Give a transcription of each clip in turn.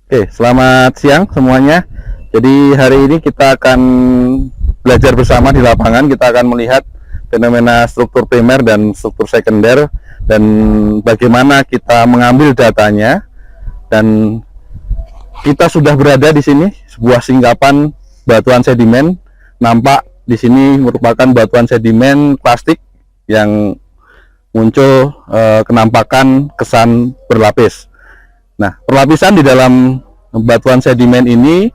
Oke, selamat siang semuanya. Jadi hari ini kita akan belajar bersama di lapangan. Kita akan melihat fenomena struktur primer dan struktur sekunder dan bagaimana kita mengambil datanya. Dan kita sudah berada di sini, sebuah singkapan batuan sedimen. Nampak di sini merupakan batuan sedimen plastik yang muncul kenampakan kesan berlapis. Nah, perlapisan di dalam batuan sedimen ini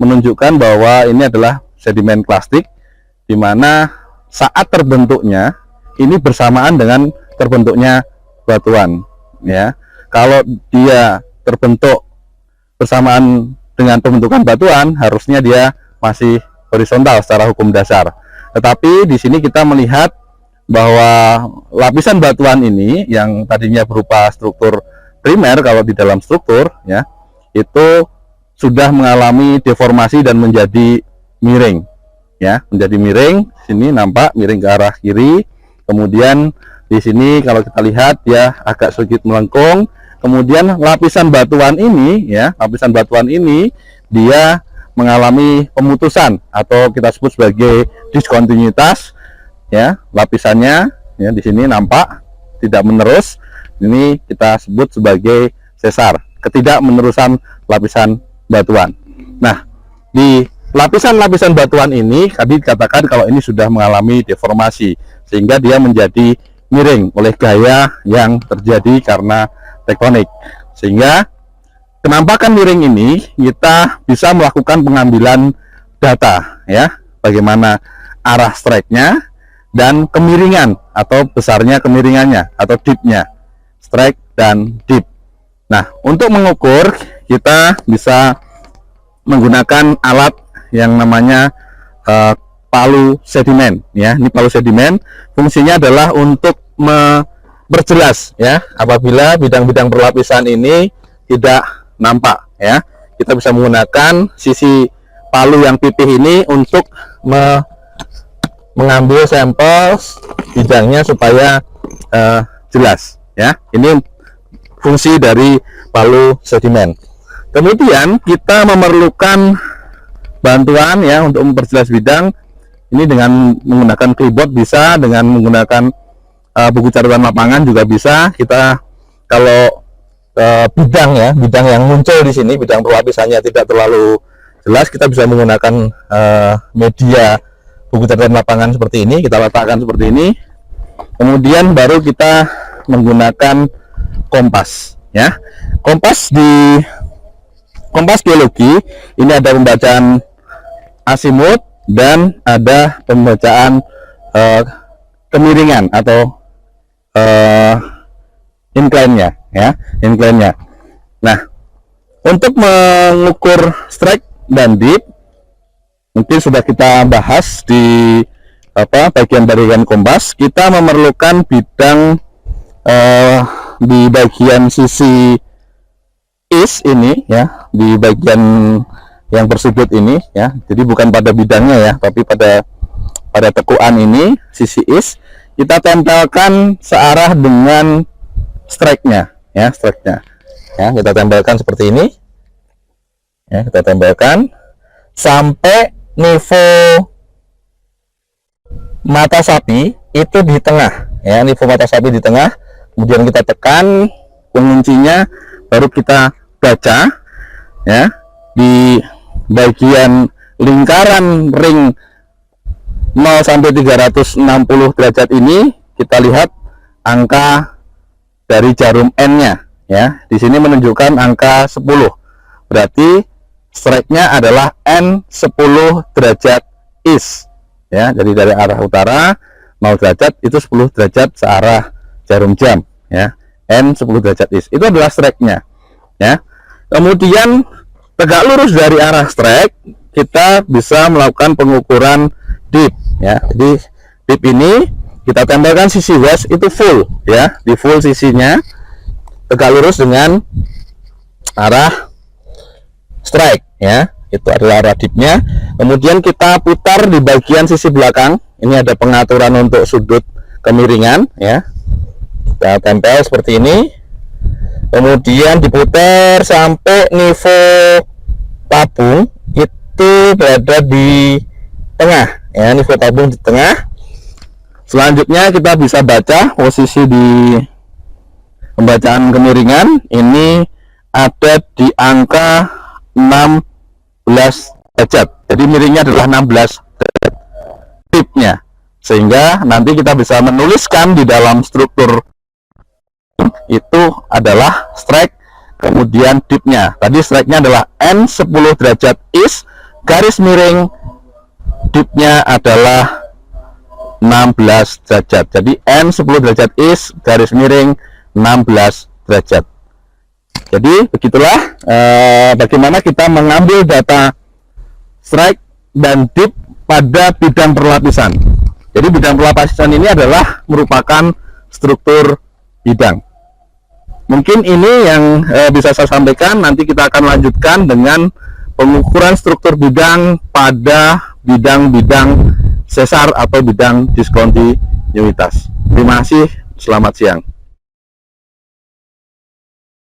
menunjukkan bahwa ini adalah sedimen plastik, di mana saat terbentuknya ini bersamaan dengan terbentuknya batuan. Ya, kalau dia terbentuk bersamaan dengan pembentukan batuan, harusnya dia masih horizontal secara hukum dasar. Tetapi di sini kita melihat bahwa lapisan batuan ini yang tadinya berupa struktur primer, kalau di dalam struktur ya, itu sudah mengalami deformasi dan menjadi miring ya, menjadi miring. Sini nampak miring ke arah kiri. Kemudian di sini kalau kita lihat ya agak sedikit melengkung. Kemudian lapisan batuan ini ya, lapisan batuan ini dia mengalami pemutusan atau kita sebut sebagai diskontinuitas ya. Lapisannya ya di sini nampak tidak menerus. Ini kita sebut sebagai sesar, ketidakmenerusan lapisan batuan. Nah, di lapisan-lapisan batuan ini tadi dikatakan kalau ini sudah mengalami deformasi sehingga dia menjadi miring oleh gaya yang terjadi karena tektonik. Sehingga kenampakan miring ini kita bisa melakukan pengambilan data ya, bagaimana arah strike-nya dan kemiringan atau besarnya kemiringannya atau dip-nya, strike dan dip. Nah, untuk mengukur kita bisa menggunakan alat yang namanya palu sedimen ya. Ini palu sedimen, fungsinya adalah untuk memperjelas ya apabila bidang-bidang perlapisan ini tidak nampak ya. Kita bisa menggunakan sisi palu yang pipih ini untuk mengambil sampel bidangnya supaya jelas ya. Ini fungsi dari palu sedimen. Kemudian kita memerlukan bantuan ya untuk memperjelas bidang ini dengan menggunakan clipboard bisa, dengan menggunakan buku catatan lapangan juga bisa. Kita kalau bidang ya, bidang yang muncul di sini, bidang perlapisannya tidak terlalu jelas, kita bisa menggunakan media buku catatan lapangan seperti ini, kita letakkan seperti ini. Kemudian baru kita menggunakan kompas ya. Kompas geologi ini ada pembacaan asimut dan ada pembacaan kemiringan atau incline-nya ya, incline-nya. Nah, untuk mengukur strike dan dip mungkin sudah kita bahas di bagian kompas. Kita memerlukan bidang di bagian sisi is ini ya, di bagian yang bersudut ini ya. Jadi bukan pada bidangnya ya, tapi pada tekuan ini sisi is kita tempelkan searah dengan strike-nya ya, strike-nya ya, kita tempelkan seperti ini ya, kita tempelkan sampai nivo mata sapi itu di tengah ya, nivo mata sapi di tengah. Kemudian kita tekan penguncinya, baru kita baca ya, di bagian lingkaran ring 0 sampai 360 derajat ini kita lihat angka dari jarum N-nya ya. Di sini menunjukkan angka 10. Berarti strike-nya adalah N10 derajat is ya. Jadi dari arah utara 0 derajat itu 10 derajat searah jarum jam ya. N10 derajat is itu adalah strike-nya ya. Kemudian tegak lurus dari arah strike kita bisa melakukan pengukuran dip ya. Jadi dip ini kita tempelkan sisi west itu full ya, di full sisinya tegak lurus dengan arah strike ya, itu adalah arah dipnya. Kemudian kita putar di bagian sisi belakang, ini ada pengaturan untuk sudut kemiringan ya, kita tempel seperti ini. kemudian diputar sampai nivo tabung itu berada di tengah ya, nivo tabung di tengah. Selanjutnya kita bisa baca posisi di pembacaan kemiringan ini ada di angka 16 derajat, jadi miringnya adalah 16 derajat tipnya, sehingga nanti kita bisa menuliskan di dalam struktur itu adalah strike, kemudian dipnya tadi strike-nya adalah N 10 derajat is garis miring, dipnya adalah 16 derajat, jadi N 10 derajat is garis miring 16 derajat. Jadi begitulah bagaimana kita mengambil data strike dan dip pada bidang perlapisan. Jadi bidang perlapisan ini adalah merupakan struktur bidang. Mungkin ini yang bisa saya sampaikan. Nanti kita akan lanjutkan dengan pengukuran struktur bidang pada bidang-bidang sesar atau bidang diskontinuitas. Terima kasih, selamat siang.